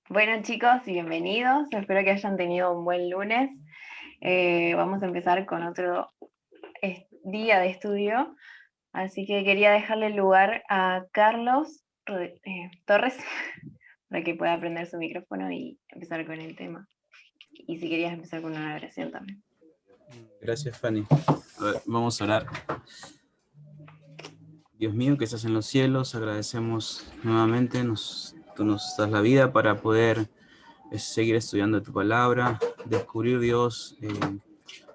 Bueno chicos, bienvenidos. Espero que hayan tenido un buen lunes. Vamos a empezar con otro día de estudio. Así que quería dejarle lugar a Carlos Torres para que pueda prender su micrófono y empezar con el tema. Y si querías empezar con una oración también. Gracias, Fanny. A ver, vamos a orar. Dios mío, que estás en los cielos, agradecemos nuevamente, tú nos das la vida para poder seguir estudiando tu palabra, descubrir, Dios,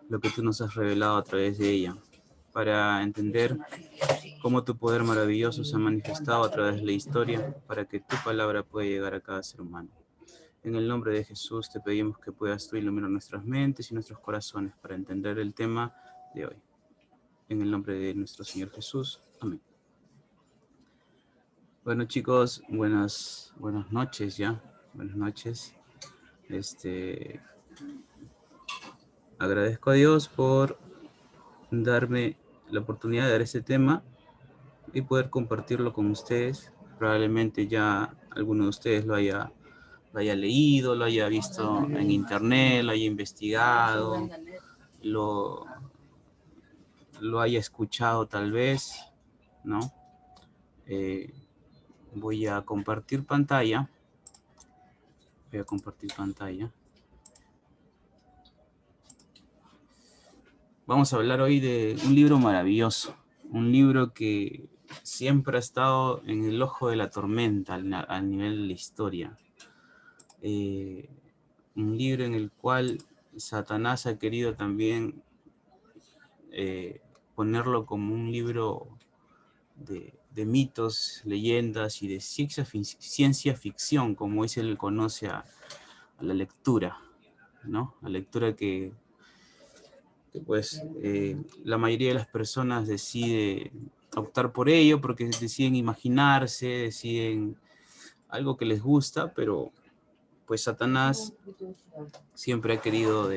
lo que tú nos has revelado a través de ella, para entender cómo tu poder maravilloso se ha manifestado a través de la historia, para que tu palabra pueda llegar a cada ser humano. En el nombre de Jesús te pedimos que puedas tú iluminar nuestras mentes y nuestros corazones para entender el tema de hoy. En el nombre de nuestro Señor Jesús. Amén. Bueno, chicos, buenas noches ya. Buenas noches. Agradezco a Dios por darme la oportunidad de dar este tema y poder compartirlo con ustedes. Probablemente ya alguno de ustedes lo haya leído, lo haya visto en internet, lo haya investigado, lo haya escuchado tal vez, ¿no? Voy a compartir pantalla. Vamos a hablar hoy de un libro maravilloso, un libro que siempre ha estado en el ojo de la tormenta al nivel de la historia. Un libro en el cual Satanás ha querido también ponerlo como un libro de mitos, leyendas y de ciencia ficción, como él le conoce a la lectura, ¿no? La lectura que pues la mayoría de las personas decide optar por ello porque deciden imaginarse, deciden algo que les gusta, pero pues Satanás siempre ha querido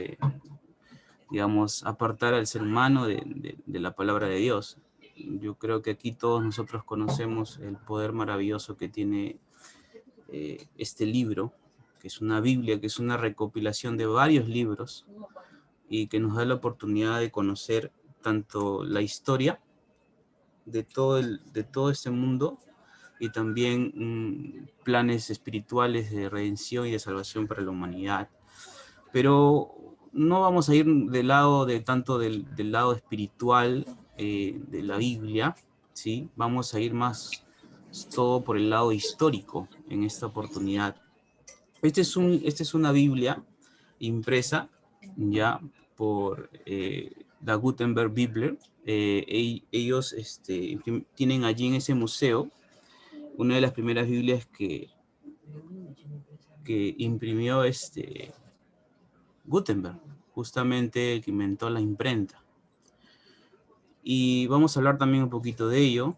digamos, apartar al ser humano de la palabra de Dios. Yo creo que aquí todos nosotros conocemos el poder maravilloso que tiene este libro, que es una Biblia, que es una recopilación de varios libros y que nos da la oportunidad de conocer tanto la historia de todo este mundo y también planes espirituales de redención y de salvación para la humanidad. Pero no vamos a ir tanto del lado espiritual de la Biblia, ¿sí? Vamos a ir más todo por el lado histórico en esta oportunidad. Esta es una Biblia impresa ya por la Gutenberg Biblia. Ellos tienen allí en ese museo una de las primeras Biblias que imprimió Gutenberg, justamente el que inventó la imprenta. Y vamos a hablar también un poquito de ello.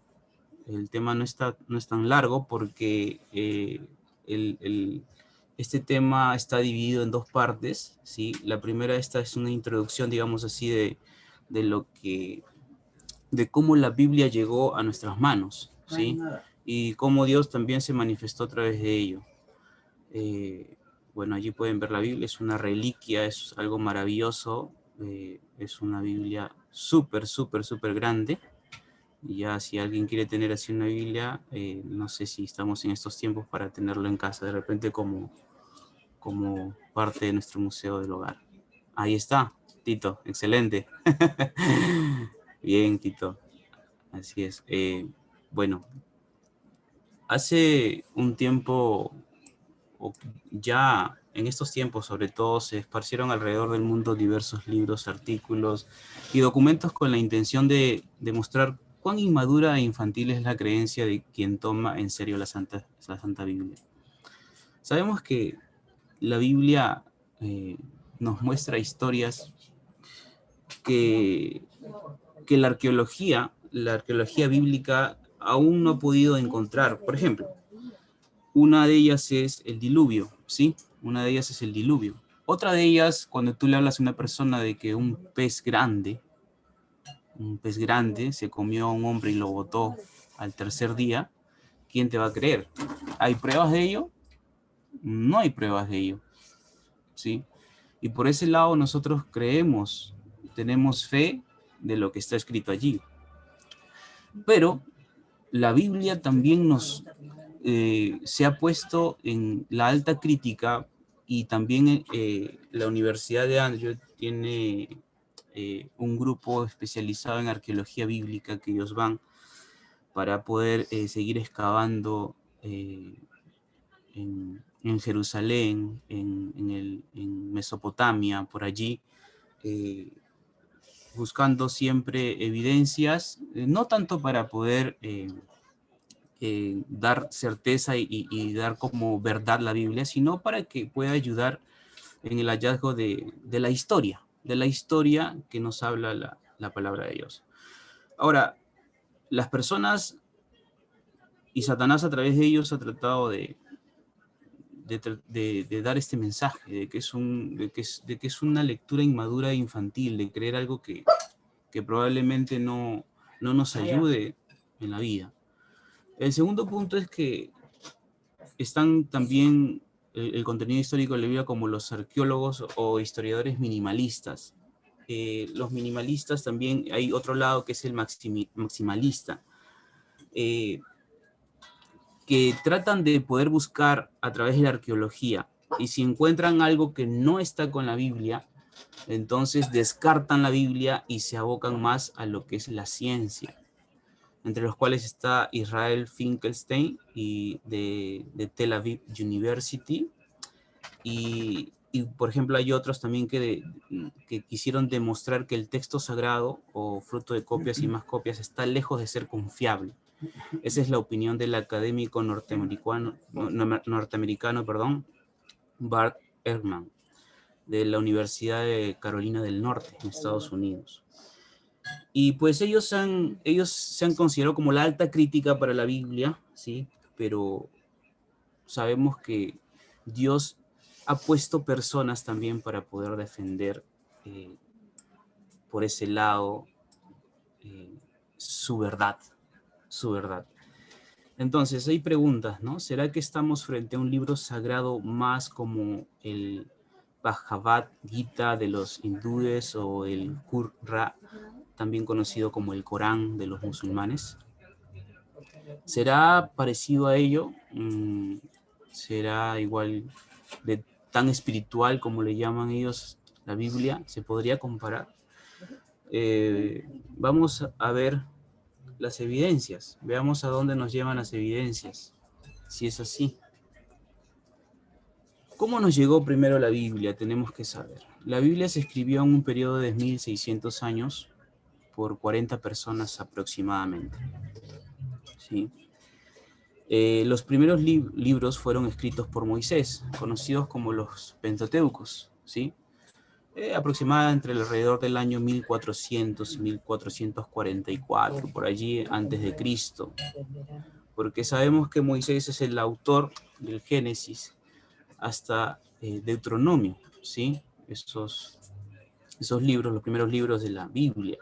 El tema no es tan largo porque este tema está dividido en dos partes, ¿sí? La primera, esta es una introducción, digamos así, de cómo la Biblia llegó a nuestras manos, ¿sí? Y cómo Dios también se manifestó a través de ello. Bueno, allí pueden ver la Biblia, es una reliquia, es algo maravilloso, es una Biblia súper grande. Y ya si alguien quiere tener así una Biblia, no sé si estamos en estos tiempos para tenerlo en casa, de repente como parte de nuestro museo del hogar. Ahí está, Tito, excelente. Bien, Tito, así es. Bueno, hace un tiempo, ya en estos tiempos sobre todo, se esparcieron alrededor del mundo diversos libros, artículos y documentos con la intención de demostrar cuán inmadura e infantil es la creencia de quien toma en serio la Santa Biblia. Sabemos que la Biblia nos muestra historias que la arqueología bíblica aún no ha podido encontrar. Por ejemplo, una de ellas es el diluvio, ¿sí? Una de ellas es el diluvio. Otra de ellas, cuando tú le hablas a una persona de que un pez grande se comió a un hombre y lo botó al tercer día, ¿quién te va a creer? ¿Hay pruebas de ello? no hay pruebas de ello, ¿sí? Y por ese lado nosotros creemos, tenemos fe de lo que está escrito allí. Pero la Biblia también se ha puesto en la alta crítica, y también la Universidad de Andrew tiene un grupo especializado en arqueología bíblica que ellos van para poder seguir excavando en Jerusalén, en Mesopotamia, por allí, buscando siempre evidencias, no tanto para poder dar certeza y dar como verdad la Biblia, sino para que pueda ayudar en el hallazgo de la historia que nos habla la palabra de Dios. Ahora, las personas y Satanás a través de ellos ha tratado de dar este mensaje, de que es una lectura inmadura e infantil, de creer algo que probablemente no nos ayude en la vida. El segundo punto es que están también el contenido histórico de la Biblia como los arqueólogos o historiadores minimalistas. Los minimalistas también, hay otro lado que es el maximalista, que tratan de poder buscar a través de la arqueología, y si encuentran algo que no está con la Biblia, entonces descartan la Biblia y se abocan más a lo que es la ciencia, entre los cuales está Israel Finkelstein y de Tel Aviv University, y por ejemplo hay otros también que quisieron demostrar que el texto sagrado o fruto de copias y más copias está lejos de ser confiable. Esa es la opinión del académico norteamericano, Bart Ehrman, de la Universidad de Carolina del Norte, en Estados Unidos. Y pues ellos se han considerado como la alta crítica para la Biblia, ¿sí? Pero sabemos que Dios ha puesto personas también para poder defender por ese lado su verdad. Entonces hay preguntas, ¿no? ¿Será que estamos frente a un libro sagrado más como el Bhagavad Gita de los hindúes o el Qur'an, también conocido como el Corán de los musulmanes? ¿Será parecido a ello? ¿Será igual de tan espiritual como le llaman ellos la Biblia? ¿Se podría comparar? Vamos a ver las evidencias. Veamos a dónde nos llevan las evidencias, si es así. ¿Cómo nos llegó primero la Biblia? Tenemos que saber. La Biblia se escribió en un periodo de 1600 años por 40 personas aproximadamente, ¿sí? Los primeros libros fueron escritos por Moisés, conocidos como los Pentateucos, ¿sí? Aproximadamente alrededor del año 1400, 1444, por allí antes de Cristo, porque sabemos que Moisés es el autor del Génesis hasta Deuteronomio, ¿sí? Esos libros, los primeros libros de la Biblia.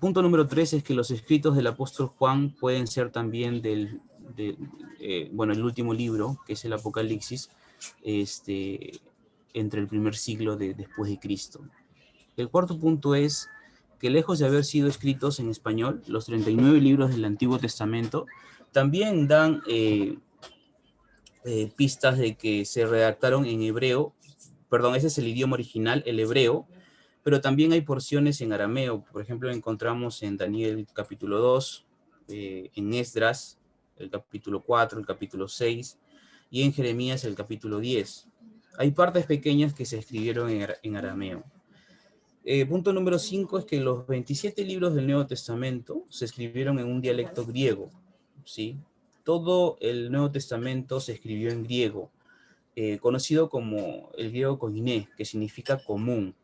Punto número 3 es que los escritos del apóstol Juan pueden ser también el último libro, que es el Apocalipsis, entre el primer siglo después de Cristo. El cuarto punto es que lejos de haber sido escritos en español, los 39 libros del Antiguo Testamento también dan pistas de que se redactaron en hebreo. Perdón, ese es el idioma original, el hebreo, pero también hay porciones en arameo. Por ejemplo, encontramos en Daniel capítulo 2, en Esdras el capítulo 4, el capítulo 6, y en Jeremías el capítulo 10. Hay partes pequeñas que se escribieron en arameo. Punto número 5 es que los 27 libros del Nuevo Testamento se escribieron en un dialecto griego, ¿sí? Todo el Nuevo Testamento se escribió en griego, conocido como el griego koiné, que significa común.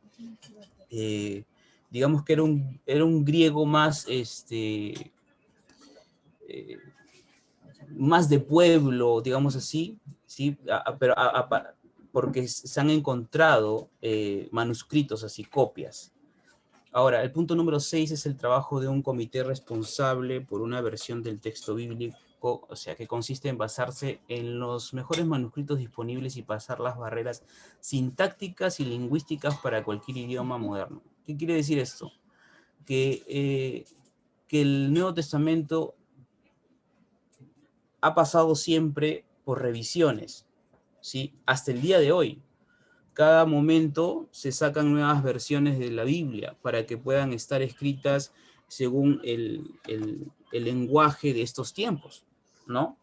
Digamos que era un griego más, más de pueblo, digamos así, ¿sí? Porque se han encontrado manuscritos, así, copias. Ahora, el punto número 6 es el trabajo de un comité responsable por una versión del texto bíblico o sea, que consiste en basarse en los mejores manuscritos disponibles y pasar las barreras sintácticas y lingüísticas para cualquier idioma moderno. ¿Qué quiere decir esto? Que el Nuevo Testamento ha pasado siempre por revisiones, ¿sí? Hasta el día de hoy. Cada momento se sacan nuevas versiones de la Biblia para que puedan estar escritas según el lenguaje de estos tiempos, ¿no?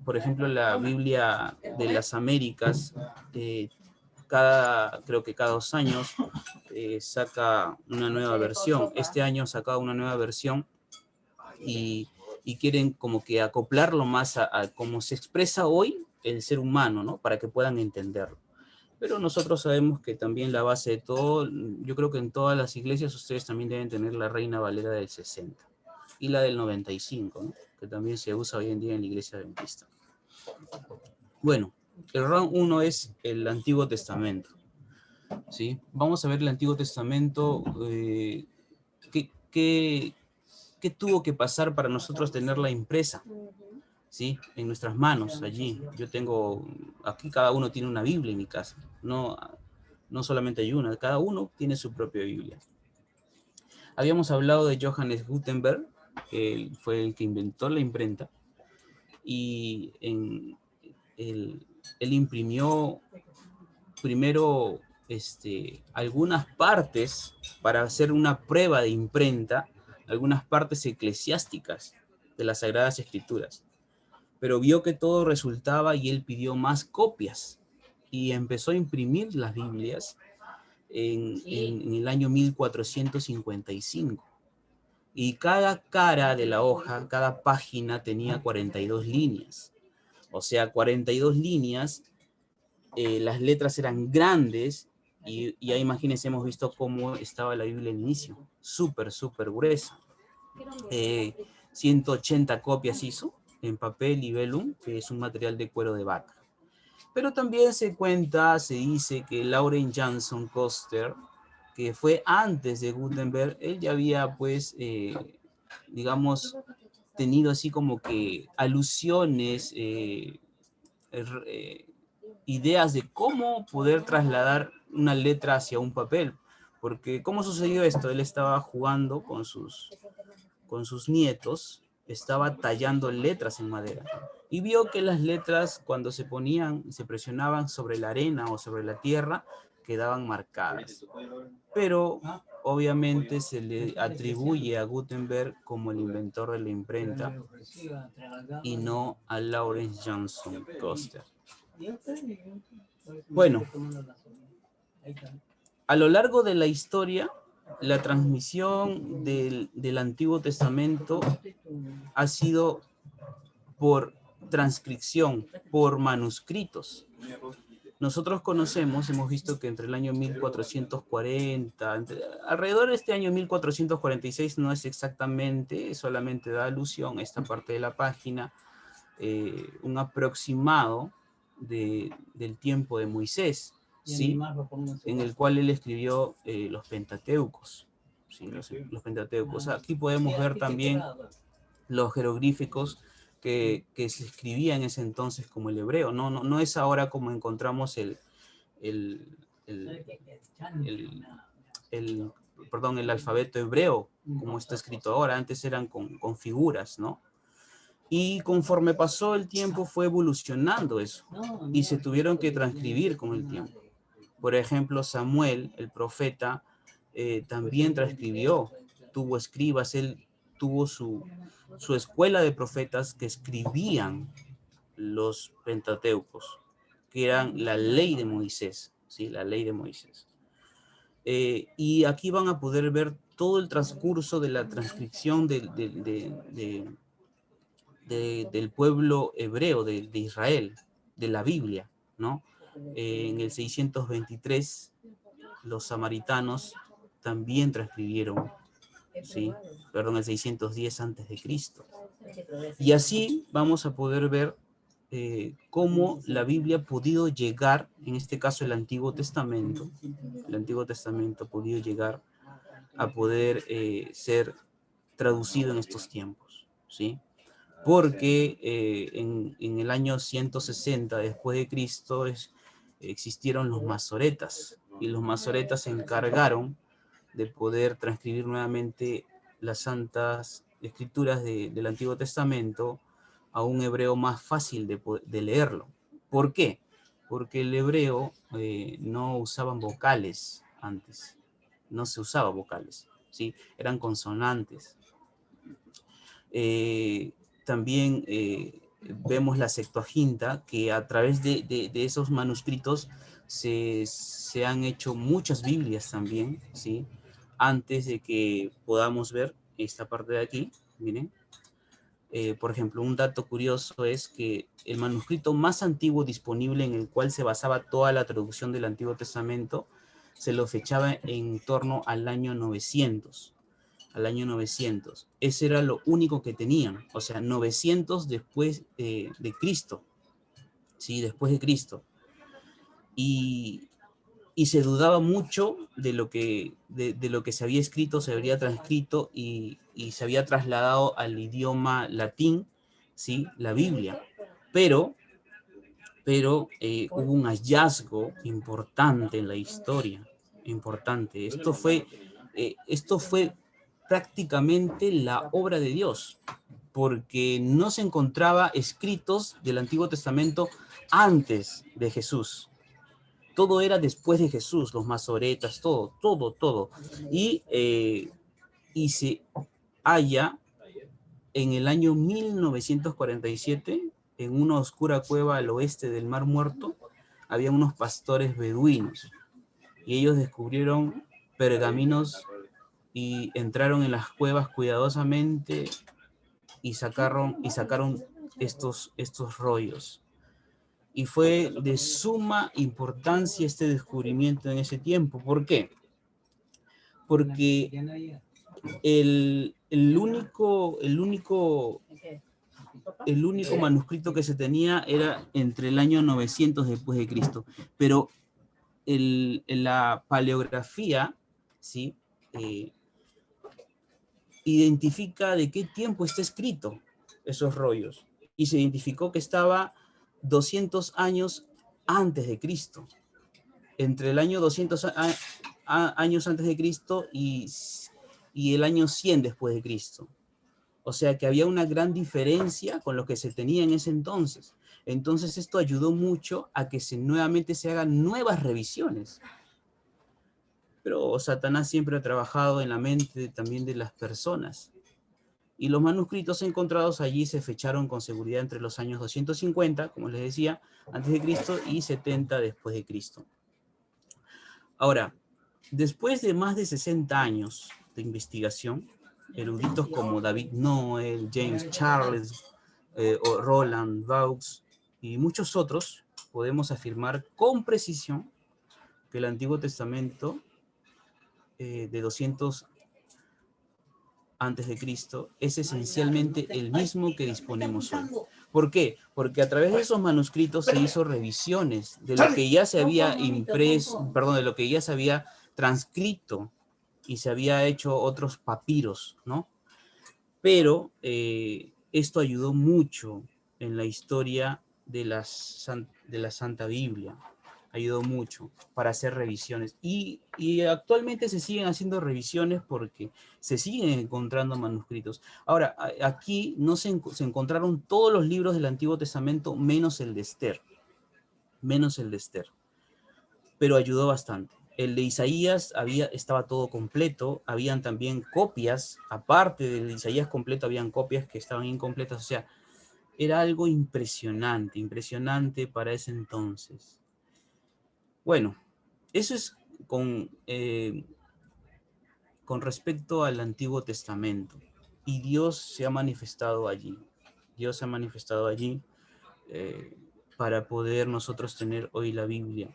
Por ejemplo, la Biblia de las Américas, creo que cada 2 años saca una nueva versión. Este año ha sacado una nueva versión y, y quieren como que acoplarlo más a cómo se expresa hoy el ser humano, ¿no? Para que puedan entenderlo. Pero nosotros sabemos que también la base de todo, yo creo que en todas las iglesias ustedes también deben tener la Reina Valera del 60 y la del 95, ¿no? Que también se usa hoy en día en la iglesia adventista. Bueno, el round 1 es el Antiguo Testamento, ¿sí? Vamos a ver el Antiguo Testamento, qué tuvo que pasar para nosotros tenerla impresa, ¿sí? En nuestras manos, allí. Yo tengo, aquí cada uno tiene una Biblia en mi casa, no solamente hay una, cada uno tiene su propia Biblia. Habíamos hablado de Johannes Gutenberg, que él fue el que inventó la imprenta, y él imprimió primero algunas partes para hacer una prueba de imprenta, algunas partes eclesiásticas de las Sagradas Escrituras. Pero vio que todo resultaba y él pidió más copias y empezó a imprimir las Biblias en el año 1455. Y cada cara de la hoja, cada página tenía 42 líneas. O sea, 42 líneas, las letras eran grandes y ya imagínense, hemos visto cómo estaba la Biblia al inicio, súper, súper gruesa. 180 copias hizo en papel y velum, que es un material de cuero de vaca. Pero también se dice que Lauren Johnson Coster, que fue antes de Gutenberg, él ya había, pues, digamos, tenido así como que alusiones, ideas de cómo poder trasladar una letra hacia un papel. Porque, ¿cómo sucedió esto? Él estaba jugando con sus nietos, estaba tallando letras en madera y vio que las letras, cuando se presionaban sobre la arena o sobre la tierra, quedaban marcadas. Pero obviamente se le atribuye a Gutenberg como el inventor de la imprenta y no a Lawrence Johnson Coster. Bueno, a lo largo de la historia, la transmisión del Antiguo Testamento ha sido por transcripción, por manuscritos. Nosotros hemos visto que entre el año 1440, alrededor de este año 1446, no es exactamente, solamente da alusión a esta parte de la página, un aproximado del tiempo de Moisés, ¿sí? En el cual él escribió los Pentateucos, ¿sí? Los Pentateucos. Aquí podemos ver también los jeroglíficos que se escribía en ese entonces como el hebreo. No es ahora como encontramos el alfabeto hebreo, como está escrito ahora. Antes eran con figuras, ¿no? Y conforme pasó el tiempo fue evolucionando eso y se tuvieron que transcribir con el tiempo. Por ejemplo, Samuel, el profeta, también transcribió, tuvo escribas, él tuvo su escuela de profetas que escribían los Pentateucos, que eran la ley de Moisés, ¿sí? La ley de Moisés. Y aquí van a poder ver todo el transcurso de la transcripción del pueblo hebreo, de Israel, de la Biblia, ¿no? En el 623, los samaritanos también transcribieron, ¿sí? Perdón, el 610 antes de Cristo. Y así vamos a poder ver cómo la Biblia ha podido llegar, en este caso el Antiguo Testamento ha podido llegar a poder ser traducido en estos tiempos, ¿sí? porque en el año 160 después de Cristo existieron los masoretas, y los masoretas se encargaron de poder transcribir nuevamente las santas escrituras del Antiguo Testamento a un hebreo más fácil de leerlo. ¿Por qué? Porque el hebreo no usaban vocales antes, no se usaba vocales, ¿sí? Eran consonantes. También vemos la Septuaginta, que a través de esos manuscritos se han hecho muchas Biblias también, ¿sí? Antes de que podamos ver esta parte de aquí, miren. Por ejemplo, un dato curioso es que el manuscrito más antiguo disponible en el cual se basaba toda la traducción del Antiguo Testamento se lo fechaba en torno al año 900. Al año 900. Ese era lo único que tenían, o sea, 900 después de Cristo, ¿sí? Después de Cristo. Y se dudaba mucho de lo que se había escrito, se habría transcrito y se había trasladado al idioma latín, ¿sí? La Biblia. Pero hubo un hallazgo importante en la historia, importante. Esto fue prácticamente la obra de Dios, porque no se encontraba escritos del Antiguo Testamento antes de Jesús. Todo era después de Jesús, los masoretas, todo. Y se halla en el año 1947, en una oscura cueva al oeste del Mar Muerto, había unos pastores beduinos, y ellos descubrieron pergaminos y entraron en las cuevas cuidadosamente y sacaron estos rollos. Y fue de suma importancia este descubrimiento en ese tiempo. ¿Por qué? Porque el único manuscrito que se tenía era entre el año 900 después de Cristo. Pero la paleografía, ¿sí? Identifica de qué tiempo está escrito esos rollos. Y se identificó que estaba 200 años antes de Cristo. Entre el año 200 años antes de Cristo y el año 100 después de Cristo. O sea que había una gran diferencia con lo que se tenía en ese entonces. Entonces esto ayudó mucho a que nuevamente se hagan nuevas revisiones. Pero Satanás siempre ha trabajado en la mente también de las personas. Y los manuscritos encontrados allí se fecharon con seguridad entre los años 250, como les decía, antes de Cristo, y 70 después de Cristo. Ahora, después de más de 60 años de investigación, eruditos como David Noel, James Charles, o Roland Vaux y muchos otros, podemos afirmar con precisión que el Antiguo Testamento de 200 antes de Cristo es esencialmente el mismo que disponemos hoy. ¿Por qué? Porque a través de esos manuscritos se hizo revisiones de lo que ya se había impreso, perdón, de lo que ya se había transcrito y se había hecho otros papiros, ¿no? Pero esto ayudó mucho en la historia de la Santa Biblia. Ayudó mucho para hacer revisiones. Y actualmente se siguen haciendo revisiones porque se siguen encontrando manuscritos. Ahora, aquí no se encontraron todos los libros del Antiguo Testamento menos el de Esther. Menos el de Esther. Pero ayudó bastante. El de Isaías estaba todo completo, habían también copias, aparte del Isaías completo, habían copias que estaban incompletas, o sea, era algo impresionante, impresionante para ese entonces. Bueno, eso es con respecto al Antiguo Testamento. Y Dios se ha manifestado allí. Dios se ha manifestado allí para poder nosotros tener hoy la Biblia.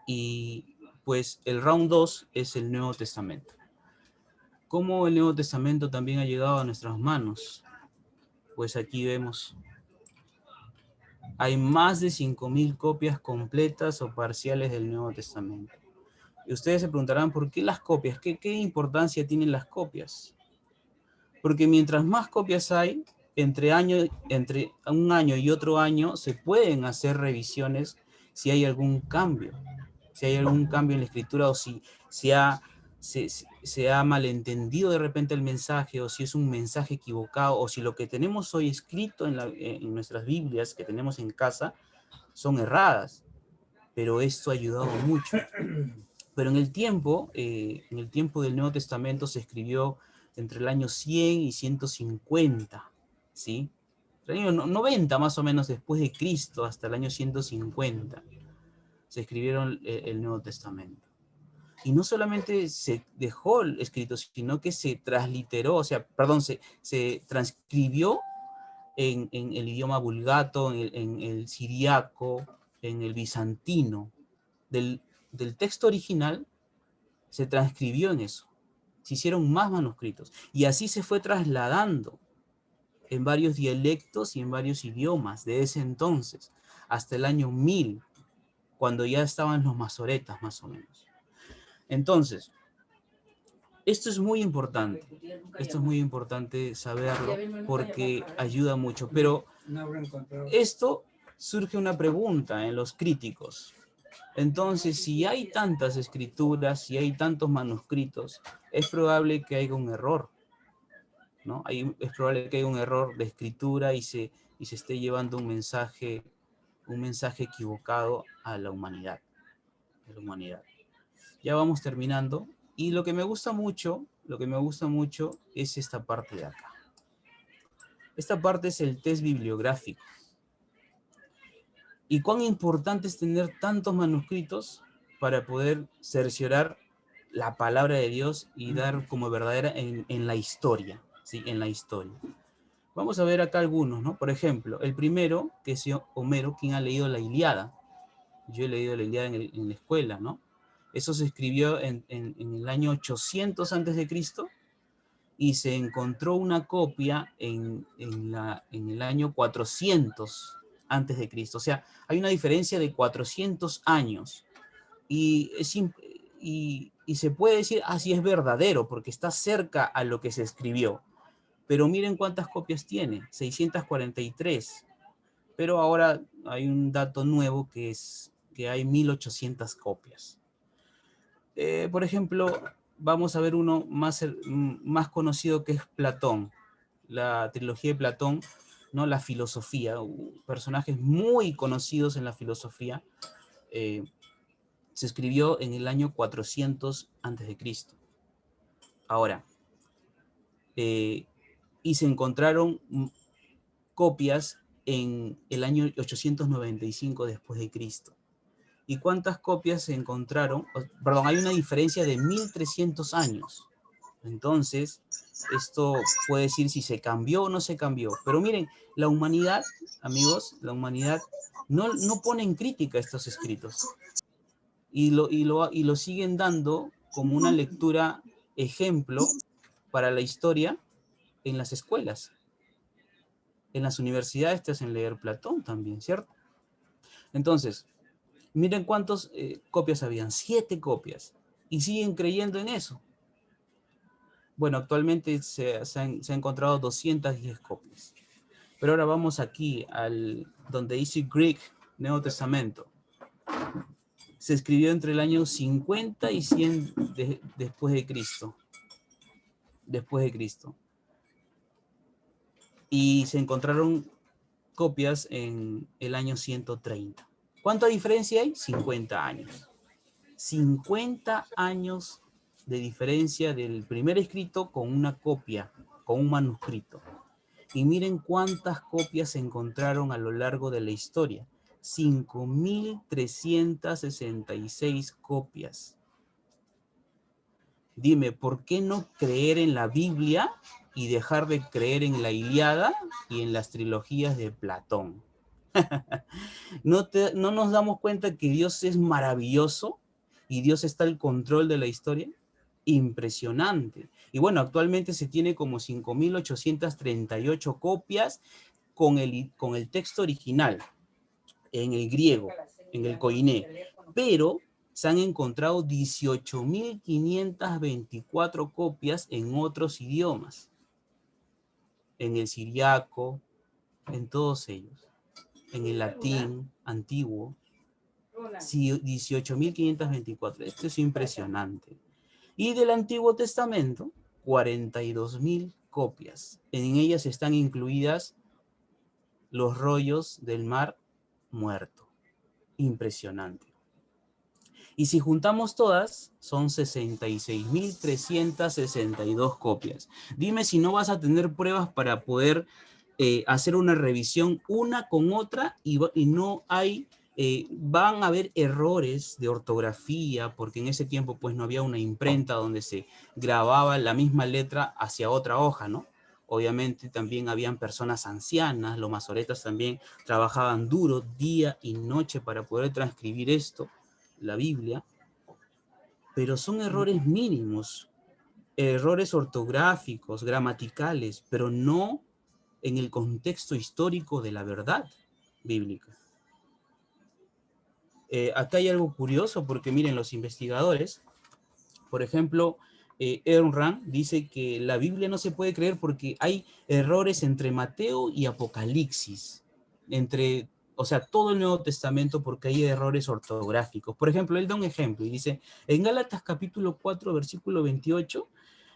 Y pues el round 2 es el Nuevo Testamento. ¿Cómo el Nuevo Testamento también ha llegado a nuestras manos? Pues aquí vemos, hay más de 5,000 copias completas o parciales del Nuevo Testamento. Y ustedes se preguntarán, ¿por qué las copias? ¿Qué importancia tienen las copias? Porque mientras más copias hay, entre un año y otro año se pueden hacer revisiones si hay algún cambio. Si hay algún cambio en la escritura o si se ha malentendido de repente el mensaje o si es un mensaje equivocado o si lo que tenemos hoy escrito en nuestras Biblias que tenemos en casa son erradas. Pero esto ha ayudado mucho. Pero en el tiempo del Nuevo Testamento se escribió entre el año 100 y 150, ¿sí? El año 90 más o menos después de Cristo hasta el año 150 se escribieron el Nuevo Testamento. Y no solamente se dejó escrito, sino que se transliteró, o sea, perdón, se transcribió en el idioma vulgato, en el siriaco, en el bizantino. Del texto original se transcribió en eso. Se hicieron más manuscritos. Y así se fue trasladando en varios dialectos y en varios idiomas de ese entonces, hasta el año 1000, cuando ya estaban los masoretas, más o menos. Entonces, esto es muy importante. Esto es muy importante saberlo porque ayuda mucho. Pero esto surge una pregunta en los críticos. Entonces, si hay tantas escrituras, si hay tantos manuscritos, es probable que haya un error, ¿no? Es probable que haya un error de escritura y se esté llevando un mensaje equivocado a la humanidad. Ya vamos terminando. Y lo que me gusta mucho es esta parte de acá. Esta parte es el test bibliográfico. ¿Y cuán importante es tener tantos manuscritos para poder cerciorar la palabra de Dios y dar como verdadera en la historia? ¿Sí? En la historia. Vamos a ver acá algunos, ¿no? Por ejemplo, el primero, que es Homero, quien ha leído la Ilíada. Yo he leído la Ilíada en la escuela, ¿no? Eso se escribió en el año 800 a.C. y se encontró una copia en el año 400 a.C. O sea, hay una diferencia de 400 años. Y se puede decir, sí es verdadero, porque está cerca a lo que se escribió. Pero miren cuántas copias tiene, 643. Pero ahora hay un dato nuevo que es que hay 1800 copias. Por ejemplo, vamos a ver uno más conocido que es Platón, la trilogía de Platón, ¿no? La filosofía, personajes muy conocidos en la filosofía. Se escribió en el año 400 a.C. Ahora, y se encontraron copias en el año 895 después de Cristo. ¿Y cuántas copias se encontraron? Perdón, hay una diferencia de 1300 años. Entonces, esto puede decir si se cambió o no se cambió. Pero miren, la humanidad, amigos, la humanidad no pone en crítica estos escritos. Y lo siguen dando como una lectura ejemplo para la historia en las escuelas. En las universidades te hacen leer Platón también, ¿cierto? Entonces, miren cuántas copias habían, 7 copias, y siguen creyendo en eso. Bueno, actualmente se ha encontrado 210 copias. Pero ahora vamos aquí donde dice Greek, Nuevo Testamento. Se escribió entre el año 50 y 100 después de Cristo. Después de Cristo. Y se encontraron copias en el año 130. ¿Cuánta diferencia hay? 50 años. 50 años de diferencia del primer escrito con una copia, con un manuscrito. Y miren cuántas copias se encontraron a lo largo de la historia. 5.366 copias. Dime, ¿por qué no creer en la Biblia y dejar de creer en la Ilíada y en las trilogías de Platón? ¿No nos damos cuenta que Dios es maravilloso y Dios está al control de la historia? Impresionante. Y bueno, actualmente se tiene como 5.838 copias con el texto original, en el griego, en el koiné. Pero se han encontrado 18.524 copias en otros idiomas. en el siriaco, en todos ellos, en el latín antiguo, 18.524. Esto es impresionante. Y del Antiguo Testamento, 42.000 copias. En ellas están incluidas los rollos del Mar Muerto. Impresionante. Y si juntamos todas, son 66.362 copias. Dime si no vas a tener pruebas para poder hacer una revisión una con otra y no hay, van a haber errores de ortografía, porque en ese tiempo pues no había una imprenta donde se grababa la misma letra hacia otra hoja, ¿no? Obviamente también habían personas ancianas, los masoretas también trabajaban duro día y noche para poder transcribir esto, la Biblia, pero son errores mínimos, errores ortográficos, gramaticales, pero no en el contexto histórico de la verdad bíblica. Acá hay algo curioso porque miren, los investigadores, por ejemplo, Aaron Rand dice que la Biblia no se puede creer porque hay errores entre Mateo y Apocalipsis, o sea, todo el Nuevo Testamento, porque hay errores ortográficos. Por ejemplo, él da un ejemplo y dice, en Gálatas capítulo 4, versículo 28,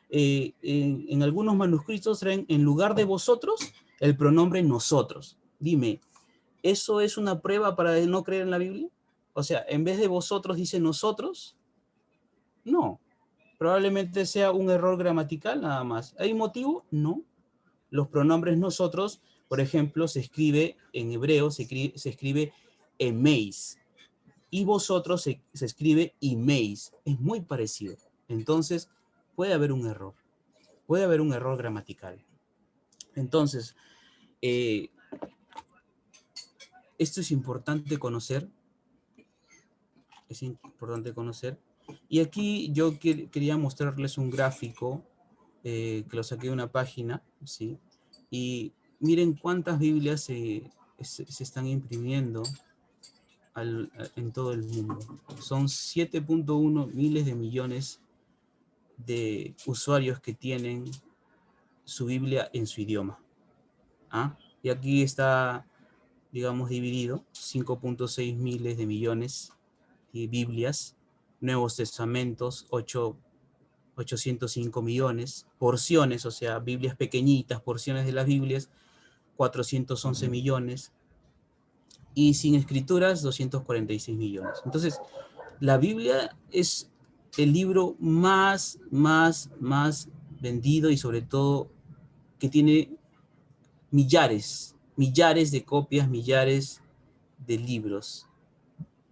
en algunos manuscritos traen en lugar de vosotros el pronombre nosotros. Dime, ¿eso es una prueba para no creer en la Biblia? O sea, en vez de vosotros dice nosotros. No, probablemente sea un error gramatical nada más. ¿Hay motivo? No. Los pronombres nosotros, por ejemplo, se escribe en hebreo, se escribe emeis, y vosotros se escribe imeis. Es muy parecido. Entonces, puede haber un error. Puede haber un error gramatical. Entonces, esto es importante conocer. Es importante conocer. Y aquí yo quería mostrarles un gráfico que lo saqué de una página, ¿sí? Y miren cuántas Biblias se están imprimiendo en todo el mundo. Son 7.1 miles de millones de usuarios que tienen su Biblia en su idioma. ¿Ah? Y aquí está, digamos, dividido, 5.6 miles de millones de Biblias, Nuevos Testamentos, 805 millones, porciones, o sea, Biblias pequeñitas, porciones de las Biblias, 411 millones, y sin escrituras, 246 millones. Entonces, la Biblia es el libro más vendido y sobre todo que tiene millares de copias, millares de libros.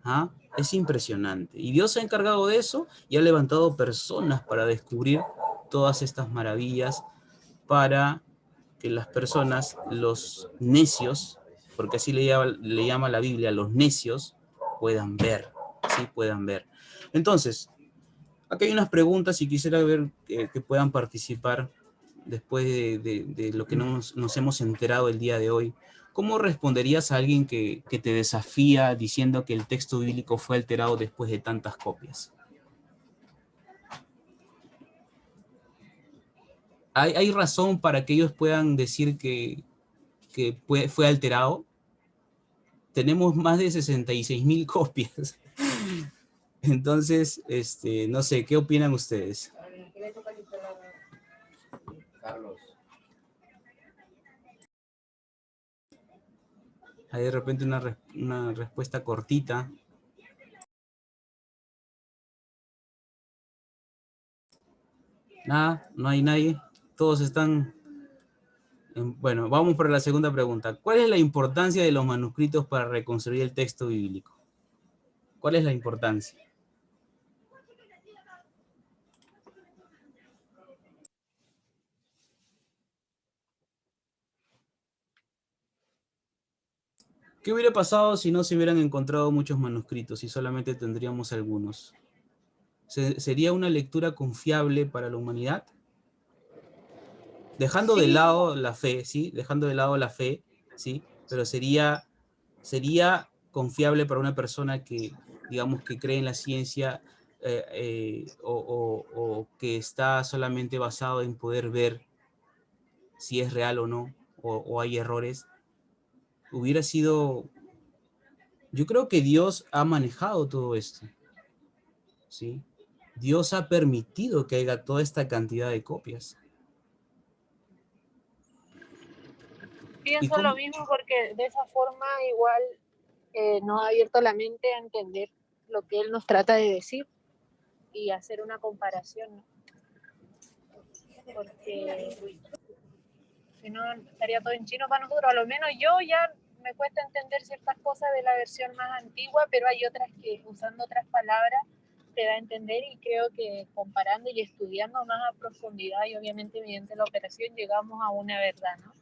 ¿Ah? Es impresionante. Y Dios se ha encargado de eso y ha levantado personas para descubrir todas estas maravillas para que las personas, los necios, porque así le llama la Biblia, los necios, puedan ver, ¿sí? Puedan ver. Entonces, aquí hay unas preguntas y quisiera ver que puedan participar después de lo que nos hemos enterado el día de hoy. ¿Cómo responderías a alguien que te desafía diciendo que el texto bíblico fue alterado después de tantas copias? ¿Hay razón para que ellos puedan decir que fue alterado? Tenemos más de 66.000 copias. Entonces, no sé, ¿qué opinan ustedes? Carlos. Hay de repente una respuesta cortita. Nada, no hay nadie. Todos están... Bueno, vamos por la segunda pregunta. ¿Cuál es la importancia de los manuscritos para reconstruir el texto bíblico? ¿Cuál es la importancia? ¿Qué hubiera pasado si no se hubieran encontrado muchos manuscritos y solamente tendríamos algunos? ¿Sería una lectura confiable para la humanidad? Dejando de lado la fe, ¿sí? Dejando de lado la fe, ¿sí? Pero sería confiable para una persona que, digamos, que cree en la ciencia o que está solamente basado en poder ver, si es real o no, o hay errores, hubiera sido... Yo creo que Dios ha manejado todo esto, ¿sí? Dios ha permitido que haya toda esta cantidad de copias. Pienso lo mismo porque de esa forma igual nos ha abierto la mente a entender lo que Él nos trata de decir y hacer una comparación, ¿no? Porque si no estaría todo en chino para nosotros. A lo menos yo ya me cuesta entender ciertas cosas de la versión más antigua, pero hay otras que usando otras palabras te da a entender, y creo que comparando y estudiando más a profundidad y obviamente mediante la operación llegamos a una verdad, ¿no?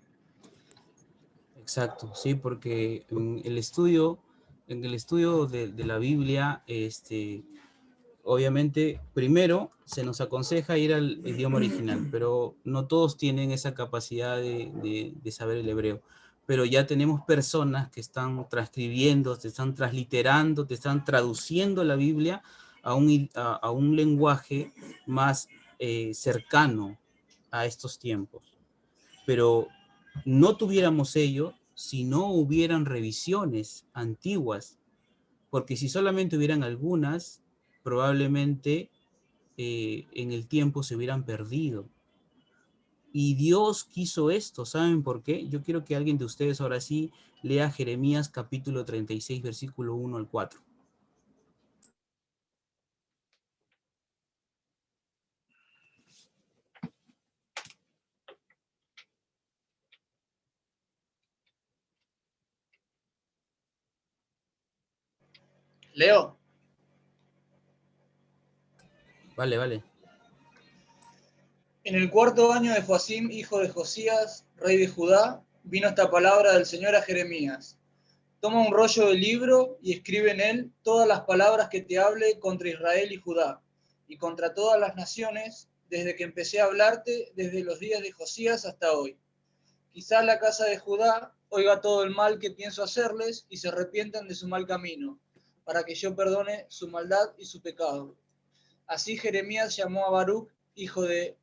Exacto, sí, porque en el estudio de la Biblia, obviamente, primero se nos aconseja ir al idioma original, pero no todos tienen esa capacidad de saber el hebreo. Pero ya tenemos personas que están transcribiendo, te están transliterando, te están traduciendo la Biblia a un lenguaje más cercano a estos tiempos. Pero no tuviéramos ello si no hubieran revisiones antiguas, porque si solamente hubieran algunas, probablemente en el tiempo se hubieran perdido. Y Dios quiso esto, ¿saben por qué? Yo quiero que alguien de ustedes ahora sí lea Jeremías capítulo 36, versículo 1 al 4. Leo. Vale, vale. En el 4.º año de Joacim, hijo de Josías, rey de Judá, vino esta palabra del Señor a Jeremías. Toma un rollo de libro y escribe en él todas las palabras que te hable contra Israel y Judá, y contra todas las naciones, desde que empecé a hablarte, desde los días de Josías hasta hoy. Quizá la casa de Judá oiga todo el mal que pienso hacerles y se arrepientan de su mal camino, para que yo perdone su maldad y su pecado. Así Jeremías llamó a Baruc, hijo de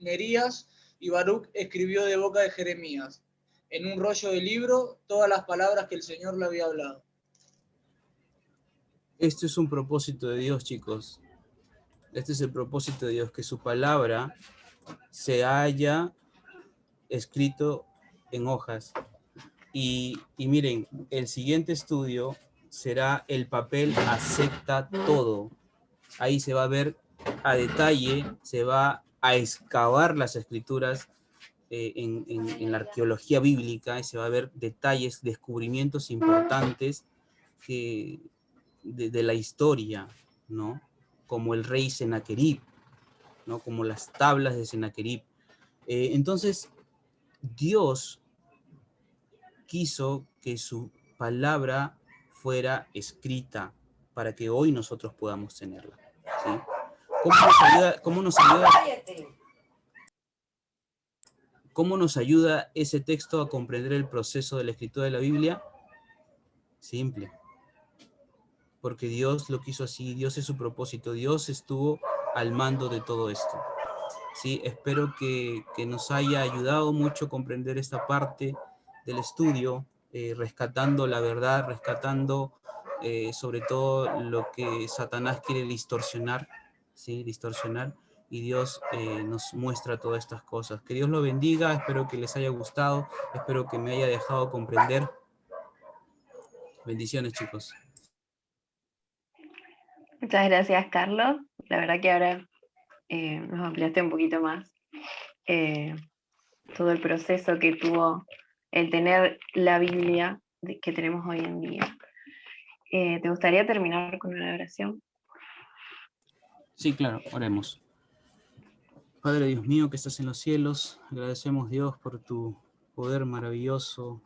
Nerías, y Baruc escribió de boca de Jeremías, en un rollo de libro, todas las palabras que el Señor le había hablado. Esto es un propósito de Dios, chicos. Este es el propósito de Dios, que su palabra se haya escrito en hojas. Y miren, el siguiente estudio será el papel acepta todo. Ahí se va a ver a detalle, se va a excavar las escrituras en la arqueología bíblica, y se va a ver detalles, descubrimientos importantes de la historia, ¿no? Como el rey Sennacherib, ¿no? Como las tablas de Sennacherib. Entonces, Dios quiso que su palabra fuera escrita para que hoy nosotros podamos tenerla, ¿sí? ¿Cómo nos ayuda ese texto a comprender el proceso de la escritura de la Biblia? Simple. Porque Dios lo quiso así, Dios es su propósito, Dios estuvo al mando de todo esto. Sí, espero que nos haya ayudado mucho a comprender esta parte del estudio, rescatando la verdad, rescatando sobre todo lo que Satanás quiere distorsionar, ¿sí? Distorsionar, y Dios nos muestra todas estas cosas. Que Dios lo bendiga, espero que les haya gustado, espero que me haya dejado comprender. Bendiciones, chicos. Muchas gracias, Carlos. La verdad que ahora nos ampliaste un poquito más todo el proceso que tuvo el tener la Biblia que tenemos hoy en día. ¿Te gustaría terminar con una oración? Sí, claro, oremos. Padre Dios mío que estás en los cielos, agradecemos, Dios, por tu poder maravilloso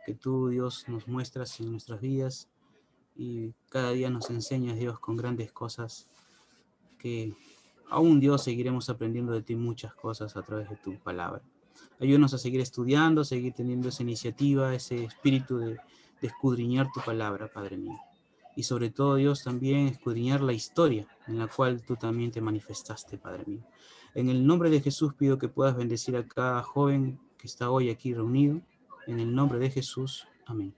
que tú, Dios, nos muestras en nuestras vidas, y cada día nos enseñas, Dios, con grandes cosas, que aún, Dios, seguiremos aprendiendo de ti muchas cosas a través de tu palabra. Ayúdanos a seguir estudiando, a seguir teniendo esa iniciativa, ese espíritu de escudriñar tu palabra, Padre mío. Y sobre todo, Dios, también escudriñar la historia en la cual tú también te manifestaste, Padre mío. En el nombre de Jesús pido que puedas bendecir a cada joven que está hoy aquí reunido. En el nombre de Jesús. Amén.